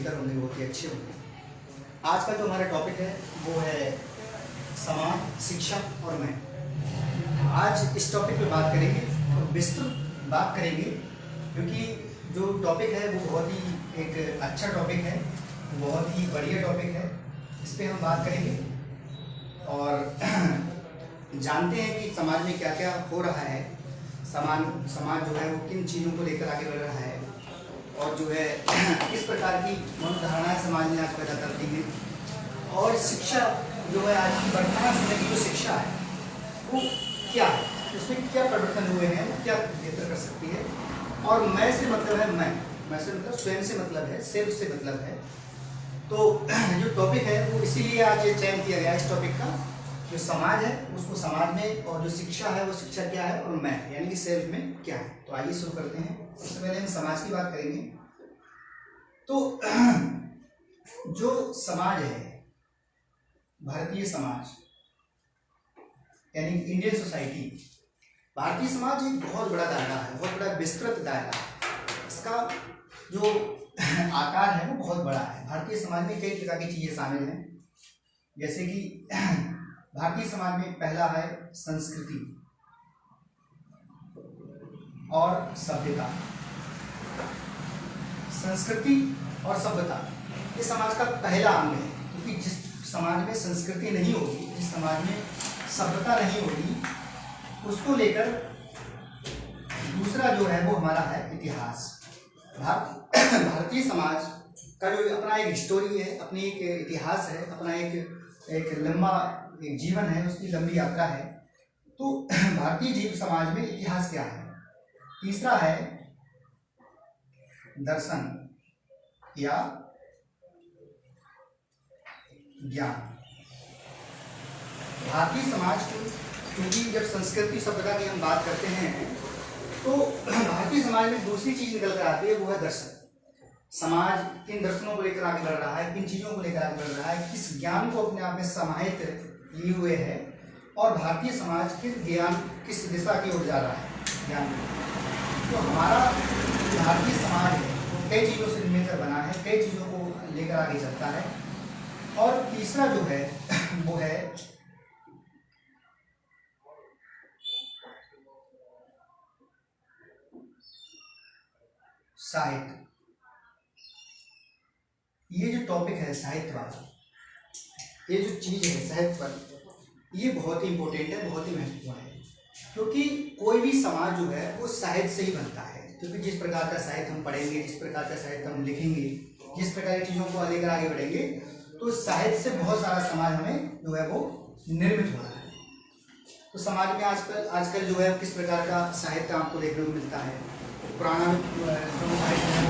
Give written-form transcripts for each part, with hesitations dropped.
बेहतर होंगे, बहुत ही अच्छे होंगे। आज का जो हमारा टॉपिक है वो है समाज, शिक्षा और मैं। आज इस टॉपिक पे बात करेंगे और विस्तृत बात करेंगे, क्योंकि जो टॉपिक है वो बहुत ही एक अच्छा टॉपिक है, बहुत ही बढ़िया टॉपिक है। इस पर हम बात करेंगे और जानते हैं कि समाज में क्या क्या हो रहा है, समाज जो है वो किन चीज़ों को लेकर आगे बढ़ रहा है, और जो है किस प्रकार की मनोधारणाएं समाज में आज पैदा करती हैं, और शिक्षा जो है आज की वर्तमान समय की जो शिक्षा है वो क्या है, उसमें क्या परिवर्तन हुए हैं, वो क्या बेहतर कर सकती है। और मैं से मतलब है मैं से मतलब स्वयं से मतलब है, सेल्फ से मतलब है। तो जो टॉपिक है वो इसीलिए आज ये चयन किया गया है इस टॉपिक का, जो समाज है उसको समाज में, और जो शिक्षा है वो शिक्षा क्या है, और मैं यानी कि सेल्फ में क्या है। तो आइए शुरू करते हैं। सबसे पहले हम समाज की बात करेंगे। तो जो समाज है, भारतीय समाज यानी इंडियन सोसाइटी, भारतीय समाज एक बहुत बड़ा दायरा है, बहुत बड़ा विस्तृत दायरा है। इसका जो आकार है वो बहुत बड़ा है। भारतीय समाज में कई प्रकार की चीजें शामिल हैं, जैसे कि भारतीय समाज में पहला है संस्कृति और सभ्यता। संस्कृति और सभ्यता ये समाज का पहला अंग है, क्योंकि जिस समाज में संस्कृति नहीं होगी, जिस समाज में सभ्यता नहीं होगी, उसको लेकर दूसरा जो है वो हमारा है इतिहास। भारतीय समाज का जो अपना एक हिस्टोरी है, अपनी एक इतिहास है, अपना एक लंबा एक जीवन है, उसकी लंबी यात्रा है। तो भारतीय जीव समाज में इतिहास क्या है। तीसरा है दर्शन या ज्ञान। भारतीय समाज की, क्योंकि जब संस्कृति सभ्यता की हम बात करते हैं तो भारतीय समाज में दूसरी चीज निकल कर आती है, वो है दर्शन। समाज किन दर्शनों को लेकर आगे बढ़ रहा है, किन चीजों को लेकर आगे बढ़ रहा है, किस ज्ञान को अपने आप में समाहित लिए हुए है, और भारतीय समाज किस दिशा की ओर जा रहा है ज्ञान में। तो हमारा भारतीय समाज है वो कई चीजों से मिलकर बना है, कई चीजों को लेकर आगे चलता है। और तीसरा जो है वो है साहित्य। ये जो टॉपिक है साहित्य वाला, ये जो चीज है साहित्य वाली, ये बहुत ही इंपॉर्टेंट है, बहुत ही महत्वपूर्ण है। क्योंकि कोई भी समाज जो है वो साहित्य से ही बनता है, क्योंकि जिस प्रकार का साहित्य हम पढ़ेंगे, जिस प्रकार का साहित्य हम लिखेंगे, जिस प्रकार की चीजों को लेकर आगे बढ़ेंगे, तो साहित्य से बहुत सारा समाज हमें जो है वो निर्मित हो रहा है। तो समाज में आजकल जो है किस प्रकार का साहित्य आपको देखने को मिलता है, पुराना जो साहित्य है,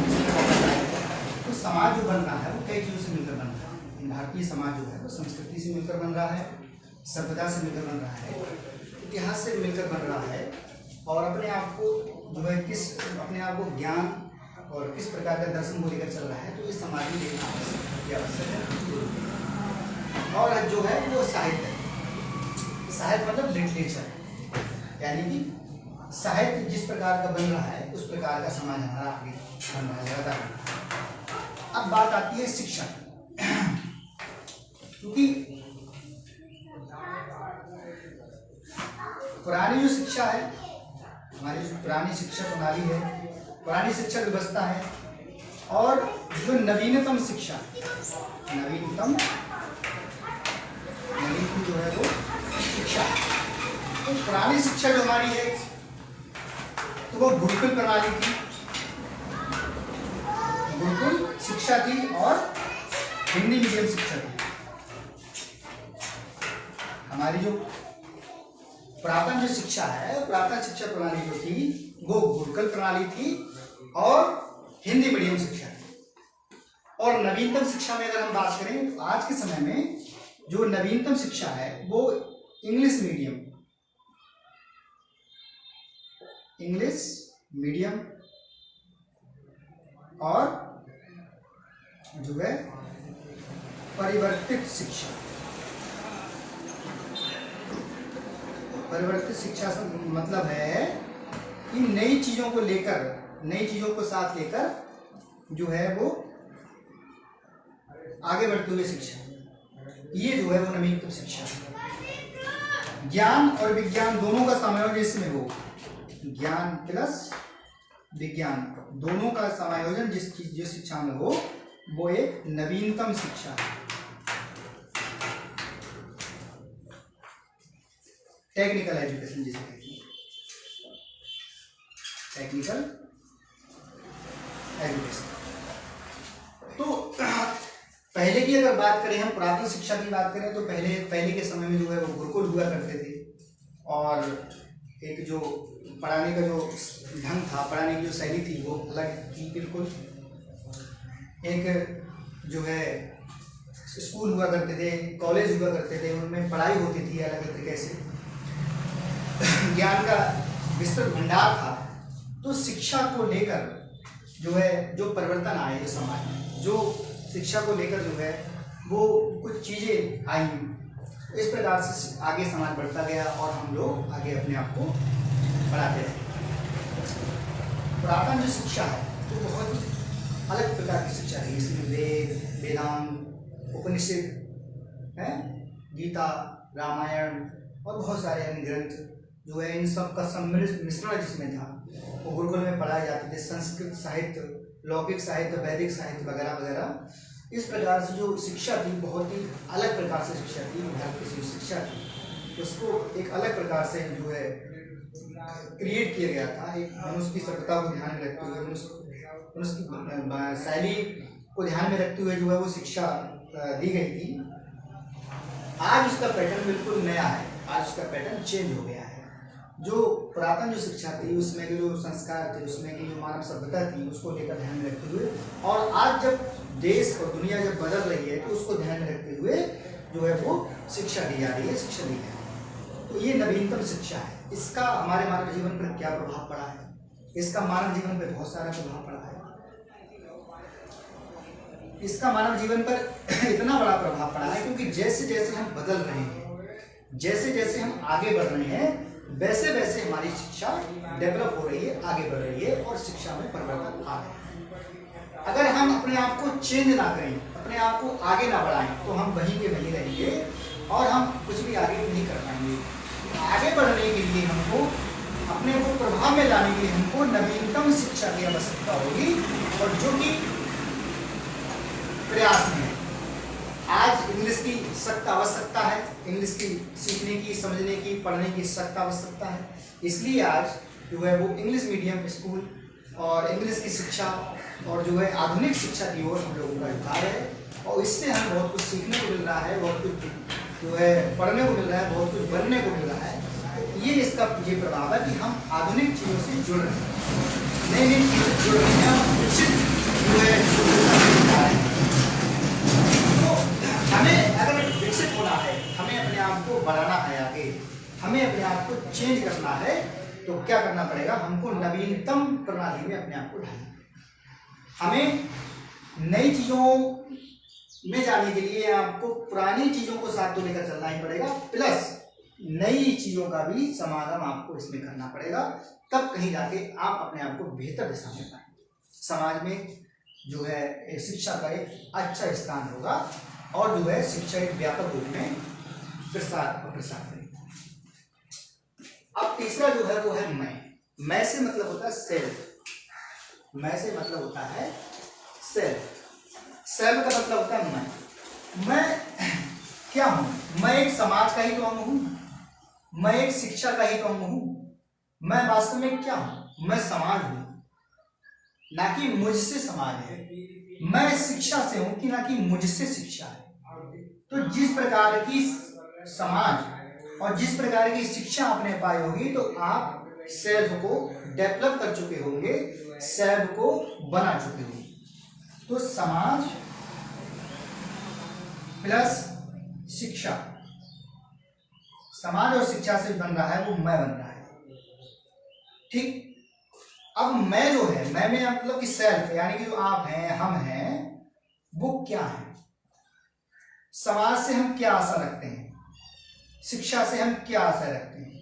तो समाज जो बन रहा है वो कई चीज़ों से मिलकर बन रहा है। भारतीय समाज जो है वो संस्कृति से मिलकर बन रहा है, सभ्यता से मिलकर बन रहा है, इतिहास से मिलकर बन रहा है, और अपने आप को जो है अपने आप को ज्ञान और किस प्रकार का दर्शन को लेकर चल रहा है। तो ये समाज में देखना आवश्यक है। और जो है वो साहित्य है। साहित्य मतलब लिटरेचर, यानी कि साहित्य जिस प्रकार का बन रहा है उस प्रकार का समाज हमारा आगे बन रहा है, ज़्यादा बन रहा है। अब बात आती है शिक्षा, क्योंकि पुरानी जो शिक्षा है, हमारी जो पुरानी शिक्षा प्रणाली है, पुरानी शिक्षा व्यवस्था है, और जो नवीनतम शिक्षा, नवीनतम जो है वो शिक्षा, तो पुरानी शिक्षा जो हमारी है तो वो गुरुकुल प्रणाली थी, गुरुकुल शिक्षा थी, और हिंदी मीडियम शिक्षा थी। हमारी जो पुरातन जो शिक्षा है, पुरातन शिक्षा प्रणाली जो थी वो गुरुकुल प्रणाली थी और हिंदी मीडियम शिक्षा थी। और नवीनतम शिक्षा में अगर हम बात करें तो आज के समय में जो नवीनतम शिक्षा है वो इंग्लिश मीडियम और जो है परिवर्तित शिक्षा। परिवर्तित शिक्षा से मतलब है कि नई चीजों को लेकर, नई चीजों को साथ लेकर जो है वो आगे बढ़ते हुए शिक्षा, ये जो है वो नवीनतम शिक्षा है। ज्ञान और विज्ञान दोनों का समायोजन इसमें हो, ज्ञान प्लस विज्ञान दोनों का समायोजन जिस शिक्षा में हो वो एक नवीनतम शिक्षा है। टेक्निकल एजुकेशन जिसे कहते हैं, टेक्निकल एजुकेशन। तो पहले की अगर बात करें, हम पुरातन शिक्षा की बात करें, तो पहले के समय में जो है वो गुरुकुल हुआ करते थे, और एक जो पढ़ाने का जो ढंग था, पढ़ाने की जो शैली थी वो अलग थी बिल्कुल। एक जो है स्कूल हुआ करते थे, कॉलेज हुआ करते थे, उनमें पढ़ाई होती थी अलग अलग तरीके से, ज्ञान का विस्तृत भंडार था। तो शिक्षा को लेकर जो है जो परिवर्तन आए जो समाज में, जो शिक्षा को लेकर जो है वो कुछ चीज़ें आई, इस प्रकार से आगे समाज बढ़ता गया और हम लोग आगे अपने आप को बढ़ाते रहे। पुरातन जो शिक्षा है वो तो बहुत ही अलग प्रकार की शिक्षा है। इसमें वेद, वेदांत, उपनिषद है, गीता, रामायण और बहुत सारे अन्य ग्रंथ जो है, इन सब का सम्मिलित मिश्रण जिसमें था वो गुरुकुल में पढ़ाए जाते थे। संस्कृत साहित्य, लौकिक साहित्य, वैदिक साहित्य वगैरह वगैरह, इस प्रकार से जो शिक्षा थी बहुत ही अलग प्रकार से शिक्षा थी। भारत की जो शिक्षा थी उसको एक अलग प्रकार से जो है क्रिएट किया गया था, एक मनुष्य की सभ्यता को ध्यान में रखते हुए, मनुष्य की शैली को ध्यान में रखते हुए जो है वो शिक्षा दी गई थी। आज उसका पैटर्न बिल्कुल नया है, आज उसका पैटर्न चेंज हो गया है। जो पुरातन जो शिक्षा थी उसमें के जो संस्कार थे, उसमें की जो मानव सभ्यता थी उसको लेकर ध्यान में रखते हुए, और आज जब देश और दुनिया जब बदल रही है तो उसको ध्यान में रखते हुए जो है वो शिक्षा दी जा रही है, शिक्षा दी जा रही है। तो ये नवीनतम शिक्षा है। इसका हमारे मानव जीवन पर क्या प्रभाव पड़ा है? इसका मानव जीवन पर बहुत सारा प्रभाव पड़ा है। इसका मानव जीवन पर इतना बड़ा प्रभाव पड़ा है क्योंकि जैसे जैसे हम बदल रहे हैं, जैसे जैसे हम आगे बढ़ रहे हैं, वैसे वैसे हमारी शिक्षा डेवलप हो रही है, आगे बढ़ रही है और शिक्षा में परिवर्तन आ रहा है। अगर हम अपने आप को चेंज ना करें, अपने आप को आगे ना बढ़ाएं, तो हम वहीं के वहीं रहेंगे और हम कुछ भी आगे नहीं कर पाएंगे। आगे बढ़ने के लिए हमको, अपने को प्रभाव में लाने के लिए हमको नवीनतम शिक्षा की आवश्यकता होगी, और जो कि प्रयास में है। आज इंग्लिश की सख्त आवश्यकता है, इंग्लिश की सीखने की, समझने की, पढ़ने की सख्त आवश्यकता है। इसलिए आज जो है वो इंग्लिश मीडियम स्कूल और इंग्लिश की शिक्षा और जो है आधुनिक शिक्षा की ओर हम लोगों का झुकाव है, और इससे हमें बहुत कुछ सीखने को मिल रहा है, बहुत कुछ जो है पढ़ने को मिल रहा है, बहुत कुछ बनने को मिल रहा है। ये इसका ये प्रभाव है कि हम आधुनिक चीज़ों से जुड़ रहे हैं, नई नई चीज़ों से जुड़ रहे हैं, विकसित जो है। हमें अगर विकसित होना है, हमें अपने आप को बढ़ाना है आगे, हमें अपने आप को चेंज करना है, तो क्या करना पड़ेगा? हमको नवीनतम प्रणाली में अपने आप को ढालना है। हमें नई चीज़ों में जाने के लिए आपको पुरानी चीज़ों को साथ तो लेकर चलना ही पड़ेगा, प्लस नई चीज़ों का भी समाधान आपको इसमें करना पड़ेगा। तब कहीं जाके आप अपने आप को बेहतर दिशा में पाएंगे, समाज में जो है शिक्षा का एक अच्छा स्थान होगा, और जो है शिक्षा एक व्यापक रूप में प्रसार करेगी। अब तीसरा जो है वो है मैं से मतलब होता है सेल्फ। मैं से मतलब होता है सेल्फ। सेल्फ का मतलब होता है मैं क्या हूं? मैं एक समाज का ही तो अंग हूं, मैं एक शिक्षा का ही तो अंग हूं। मैं वास्तव में क्या हूं? मैं समाज हूं, ना कि मुझसे समाज है। मैं शिक्षा से हूं कि ना कि मुझसे शिक्षा है। तो जिस प्रकार की समाज और जिस प्रकार की शिक्षा आपने पाई होगी, तो आप सेल्फ को डेवलप कर चुके होंगे, सेल्फ को बना चुके होंगे। तो समाज प्लस शिक्षा, समाज और शिक्षा से बन रहा है वो मैं बन रहा है। ठीक। अब मैं जो है, मैं में मतलब कि सेल्फ, यानी कि जो आप हैं, हम हैं, वो क्या है? समाज से हम क्या आशा रखते हैं? शिक्षा से हम क्या आशा रखते हैं?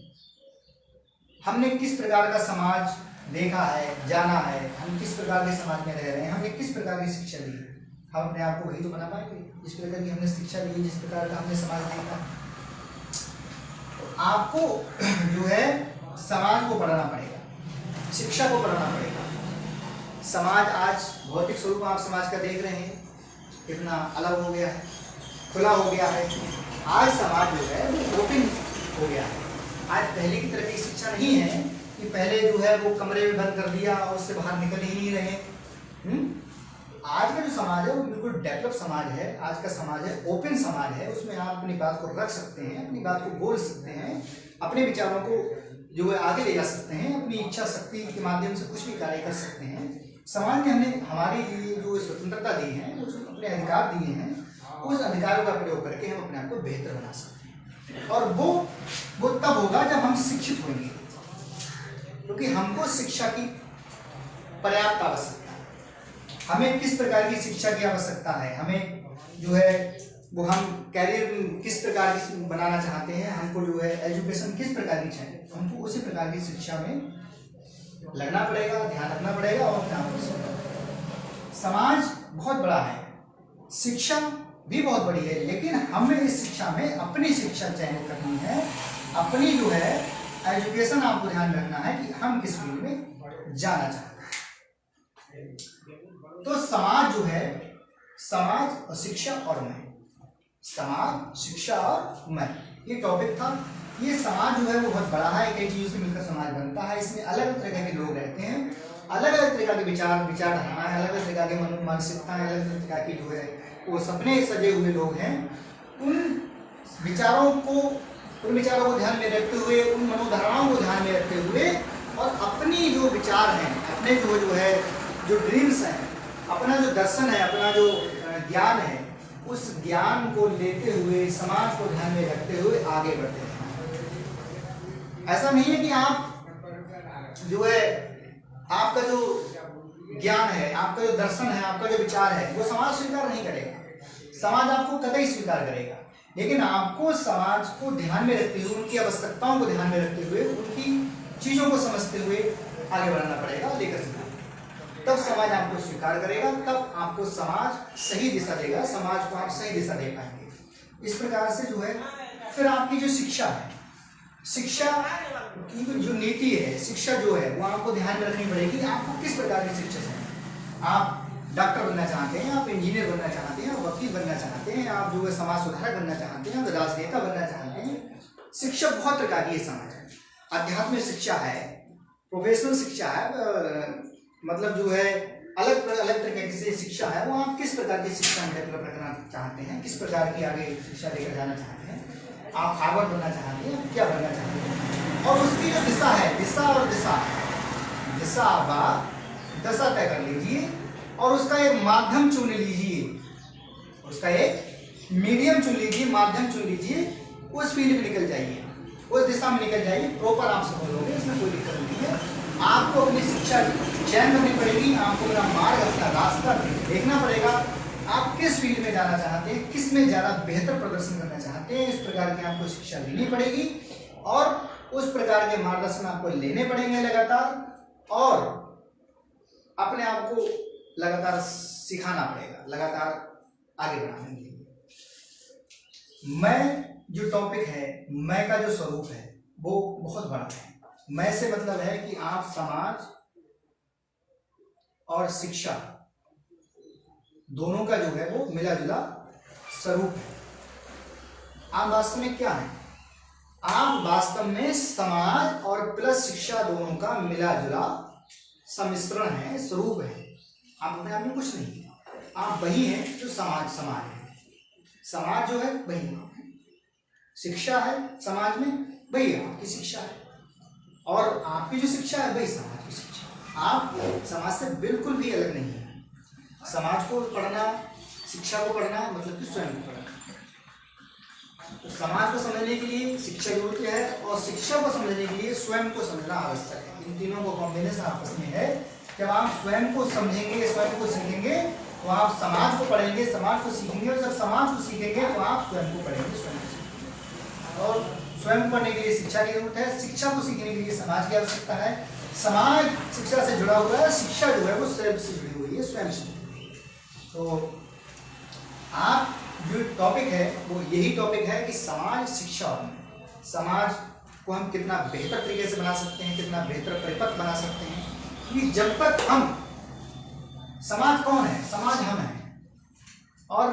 हमने किस प्रकार का समाज देखा है, जाना है, हम किस प्रकार के समाज में रह रहे हैं, हमने किस प्रकार की शिक्षा ली है, हम अपने आप को वही तो बना पाएंगे जिस प्रकार की हमने शिक्षा ली, जिस प्रकार का हमने समाज देखा। तो आपको जो है समाज को पढ़ना पड़ेगा, शिक्षा को पढ़ना पड़ेगा। समाज आज भौतिक स्वरूप आप समाज का देख रहे हैं कितना अलग हो गया है, खुला हो गया है। आज समाज जो है वो ओपन हो गया है। आज पहले की तरह की शिक्षा नहीं है कि पहले जो है वो कमरे में बंद कर दिया और उससे बाहर निकल ही नहीं रहे। आज का जो समाज है वो बिल्कुल डेवलप समाज है। आज का समाज है ओपन समाज है, उसमें आप अपनी बात को रख सकते हैं, अपनी बात को बोल सकते हैं, अपने विचारों को जो है आगे ले जा सकते हैं, अपनी इच्छा शक्ति के माध्यम से कुछ भी कार्य कर सकते हैं। समाज ने हमें हमारे लिए जो स्वतंत्रता दी है, जो अपने अधिकार दिए हैं, उस अधिकारों का प्रयोग करके हम अपने आप को बेहतर बना सकते हैं। और वो तब होगा जब हम शिक्षित होंगे, क्योंकि हमको शिक्षा की पर्याप्त आवश्यकता है। हमें किस प्रकार की शिक्षा की आवश्यकता है, हमें जो है वो हम कैरियर किस प्रकार की बनाना चाहते हैं, हमको जो है एजुकेशन किस प्रकार की चाहिए, तो हमको उसी प्रकार की शिक्षा में लगना पड़ेगा, ध्यान रखना पड़ेगा। और समाज बहुत बड़ा है, शिक्षा भी बहुत बड़ी है, लेकिन हमें इस शिक्षा में अपनी शिक्षा चयन करनी है। अपनी जो है एजुकेशन आपको ध्यान रखना है कि हम किस फील्ड में जाना चाहते हैं। तो समाज जो है, समाज और शिक्षा और मैं, समाज, शिक्षा और मैं, ये टॉपिक था। ये समाज जो है वो बहुत बड़ा है, कई चीजों से मिलकर समाज बनता है। इसमें अलग अलग तरह के लोग रहते हैं, अलग अलग तरह के विचारधारा है, अलग अलग तरह के मानसिकता है, अलग अलग तरह की जो है वो सपने सजे हुए लोग हैं। उन विचारों को ध्यान में रखते हुए, उन मनोधारणाओं को ध्यान में रखते हुए और अपनी जो विचार हैं, अपने जो है जो ड्रीम्स हैं, अपना जो दर्शन है, अपना जो ज्ञान है, उस ज्ञान को लेते हुए समाज को ध्यान में रखते हुए आगे बढ़ते हैं। ऐसा नहीं है कि आप जो है आपका जो ज्ञान है, आपका जो दर्शन है, आपका जो विचार है, वो समाज स्वीकार नहीं करेगा, समाज आपको कतई स्वीकार करेगा। लेकिन आपको समाज को ध्यान में रखते हुए, उनकी आवश्यकताओं को ध्यान में रखते हुए, उनकी चीजों को समझते हुए आगे बढ़ना पड़ेगा, लेकर चलना। तब समाज आपको स्वीकार करेगा, तब आपको समाज सही दिशा देगा, समाज को आप सही दिशा दे पाएंगे। इस प्रकार से जो है फिर आपकी जो शिक्षा है, शिक्षा की जो नीति है, शिक्षा जो है वो आपको ध्यान में रखनी पड़ेगी। आपको किस प्रकार की शिक्षा चाहिए, आप डॉक्टर बनना चाहते हैं, आप इंजीनियर बनना चाहते हैं, आप वकील बनना चाहते हैं, आप जो है समाज सुधारक बनना चाहते हैं, आप राजनेता बनना चाहते हैं। शिक्षा बहुत प्रकार की है समाज में। आध्यात्मिक शिक्षा है, प्रोफेशनल शिक्षा है, मतलब जो है अलग अलग तरह की शिक्षा है। वो आप किस प्रकार की शिक्षा में डेवलप रखना चाहते हैं, किस प्रकार की आगे शिक्षा लेकर जाना चाहते हैं, आप हार्वर्ड बनना चाहते हैं, क्या बनना चाहते हैं। और उसकी जो दिशा है, दिशा और दिशा आप दशा तय कर लीजिए और उसका एक माध्यम चुन लीजिए, उसका एक मीडियम चुन लीजिए, माध्यम चुन लीजिए, उस फील्ड में निकल जाइए, उस दिशा में निकल जाइए। प्रॉपर आप सफल होंगे, इसमें कोई दिक्कत नहीं है। आपको अपनी शिक्षा चयन करनी पड़ेगी, आपको अपना मार्ग, अपना रास्ता देखना पड़ेगा। आप किस फील्ड में जाना चाहते हैं, किस में ज़्यादा बेहतर प्रदर्शन करना चाहते हैं, इस प्रकार की आपको शिक्षा लेनी पड़ेगी और उस प्रकार के मार्गदर्शन आपको लेने पड़ेंगे लगातार, और अपने आप को लगातार सिखाना पड़ेगा, लगातार आगे बढ़ाने के लिए। मैं जो टॉपिक है, मैं का जो स्वरूप है वो बहुत बड़ा है। मैं से मतलब है कि आप समाज और शिक्षा दोनों का जो है वो मिला जुला स्वरूप है। आप वास्तव में क्या है, आप वास्तव में समाज और प्लस शिक्षा दोनों का मिला जुला सम्मिश्रण है, स्वरूप है। आप अपने आप में कुछ नहीं है, आप वही हैं जो समाज है। समाज जो है वही है, शिक्षा है समाज में, वही आपकी शिक्षा है, और आपकी जो शिक्षा है वही समाज की शिक्षा है। आप समाज से बिल्कुल भी अलग नहीं है। समाज को पढ़ना, शिक्षा को पढ़ना मतलब कि स्वयं को पढ़ना। तो समाज को समझने के लिए शिक्षा जरूरी है और शिक्षा को समझने के लिए स्वयं को समझना आवश्यक है। इन तीनों को कॉम्बिनेशन आपस में है। जब आप स्वयं को समझेंगे, स्वयं को सीखेंगे, तो आप समाज को पढ़ेंगे, समाज को सीखेंगे, और जब समाज को सीखेंगे तो आप स्वयं को पढ़ेंगे, स्वयं को सीखेंगे। और स्वयं को पढ़ने के लिए शिक्षा की जरूरत है, शिक्षा को सीखने के लिए समाज की आवश्यकता है। समाज शिक्षा से जुड़ा हुआ है, शिक्षा जो है वो स्वयं से जुड़ी हुई है, स्वयं से। तो आप जो टॉपिक है वो यही टॉपिक है कि समाज, शिक्षा और मैं। समाज को हम कितना बेहतर तरीके से बना सकते हैं, कितना बेहतर परिपथ बना सकते हैं, कि जब तक हम, समाज कौन है? समाज हम हैं। और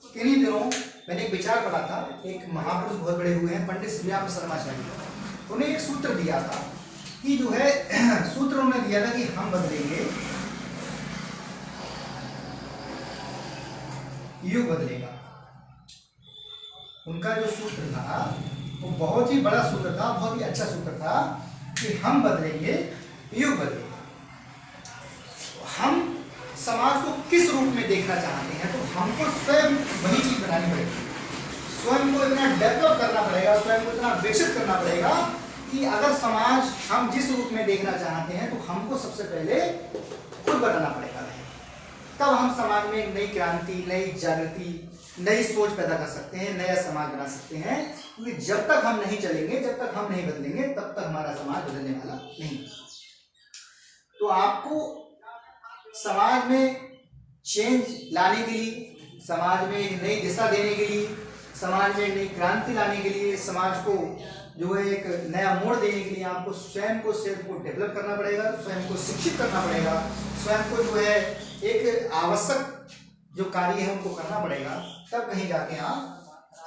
किन्हीं दिनों मैंने एक विचार पढ़ा था, एक महापुरुष बहुत बड़े हुए हैं पंडित श्रीराम शर्माचार्य, उन्हें एक सूत्र दिया था कि जो है सूत्र उन्होंने दिया था कि हम बदलेंगे, युग बदलेगा। उनका जो सूत्र था वो बहुत ही बड़ा सूत्र था, बहुत ही अच्छा सूत्र था कि हम बदलेंगे, युग बदलेगा। हम समाज को किस रूप में देखना चाहते हैं, तो हमको स्वयं वही चीज बनानी पड़ेगी, स्वयं को इतना डेवलप करना पड़ेगा, स्वयं को इतना विकसित करना पड़ेगा कि अगर समाज हम जिस रूप में देखना चाहते हैं तो हमको सबसे पहले खुद बनाना पड़ेगा। तब हम समाज में एक नई क्रांति, नई जागृति, नई सोच पैदा कर सकते हैं, नया समाज बना सकते हैं। क्योंकि जब तक हम नहीं चलेंगे, जब तक हम नहीं बदलेंगे, तब तक हमारा समाज बदलने वाला नहीं। तो आपको समाज में चेंज लाने के लिए, समाज में एक नई दिशा देने के लिए, समाज में एक नई क्रांति लाने के लिए, समाज को जो है एक नया मोड़ देने के लिए आपको स्वयं को डेवलप करना पड़ेगा, स्वयं को शिक्षित करना पड़ेगा, स्वयं को जो है एक आवश्यक जो कार्य है उनको करना पड़ेगा। तब कहीं जाके आप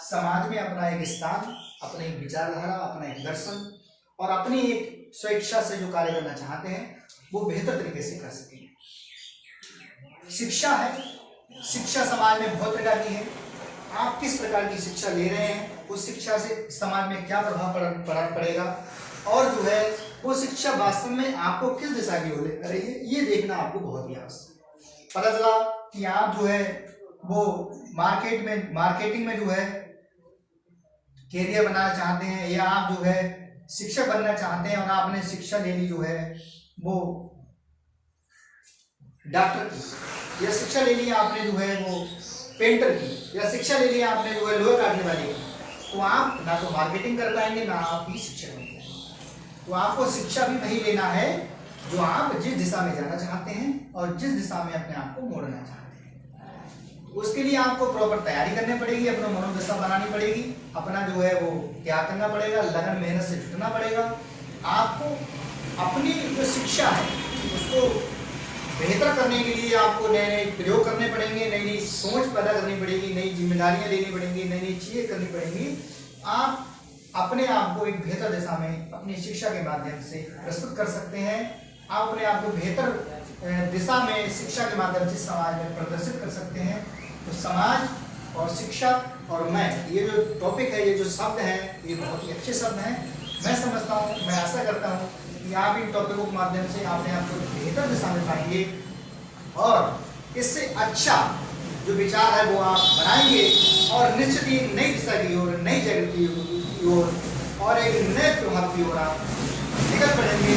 समाज में अपना एक स्थान, अपनी एक विचारधारा, अपना एक दर्शन और अपनी एक स्वेच्छा से जो कार्य करना चाहते हैं वो बेहतर तरीके से कर सकें। शिक्षा है, शिक्षा समाज में बहुत प्रकार की है। आप किस प्रकार की शिक्षा ले रहे हैं, उस शिक्षा से समाज में क्या प्रभाव पड़ेगा, और जो है वो शिक्षा वास्तव में आपको किस दिशा की ओर ले रही है, ये देखना आपको बहुत ही आवश्यक है। पता चला कि आप जो है वो मार्केटिंग में जो है कैरियर बनाना चाहते हैं, या आप जो है शिक्षक बनना चाहते हैं और आपने शिक्षा ले ली जो है वो डॉक्टर की, या शिक्षा ले ली आपने जो है वो पेंटर की, या शिक्षा ले ली आपने जो है लोहे काटने वाली की, तो आप ना तो मार्केटिंग कर पाएंगे, ना आप ही शिक्षक बन पाएंगे। तो आपको शिक्षा भी वही लेना है जो आप जिस दिशा में जाना चाहते हैं और जिस दिशा में अपने आप को मोड़ना चाहते हैं। उसके लिए आपको प्रॉपर तैयारी करनी पड़ेगी, अपना मनोदशा बनानी पड़ेगी, अपना जो है वो त्याग करना पड़ेगा, लगन मेहनत से जुटना पड़ेगा। आपको अपनी जो शिक्षा है उसको बेहतर करने के लिए आपको नए नए प्रयोग करने पड़ेंगे, नई नई सोच पैदा करनी पड़ेगी, नई जिम्मेदारियां लेनी पड़ेंगी, नई नई चीजें करनी पड़ेंगी। आप अपने आप को एक बेहतर दिशा में अपनी शिक्षा के माध्यम से प्रस्तुत कर सकते हैं। आप अपने आप को बेहतर दिशा में शिक्षा के माध्यम से समाज में प्रदर्शित कर सकते हैं। तो समाज और शिक्षा और मैं, ये जो टॉपिक है, ये जो शब्द हैं, ये बहुत ही अच्छे शब्द हैं। मैं समझता हूँ, मैं आशा करता हूँ कि आप इन टॉपिकों के माध्यम से अपने आप को बेहतर दिशा में पाएंगे और इससे अच्छा जो विचार है वो आप बनाएंगे और निश्चित ही नई दिशा की ओर, नई जागृति की ओर और एक नए प्रभाव की ओर आप निकल पड़ेंगे।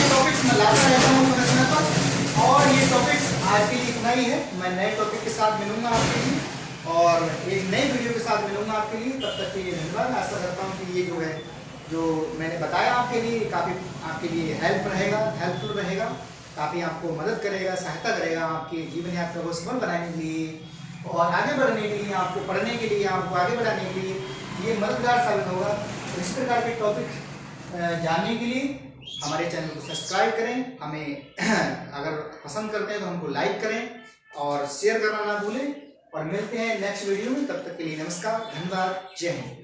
टॉपिक्स मैं लाता रहता हूँ समय समय पर, और ये टॉपिक्स आज के लिए इतना ही है। मैं नए टॉपिक के साथ मिलूंगा आपके लिए और एक नई वीडियो के साथ मिलूंगा आपके लिए। तब तक के लिए धन्यवाद। आशा करता हूँ कि ये जो है जो मैंने बताया आपके लिए काफ़ी आपके लिए हेल्पफुल रहेगा, काफ़ी आपको मदद करेगा, सहायता करेगा आपके जीवन यात्रा को सफल बनाने के लिए और आगे बढ़ने के लिए, आपको पढ़ने के लिए, आपको आगे बढ़ाने के लिए ये मददगार साबित होगा। तो इस प्रकार के टॉपिक जानने के लिए हमारे चैनल को सब्सक्राइब करें, हमें अगर पसंद करते हैं तो हमको लाइक करें और शेयर करना ना भूलें। और मिलते हैं नेक्स्ट वीडियो में। तब तक के लिए नमस्कार, धन्यवाद, जय हिंद।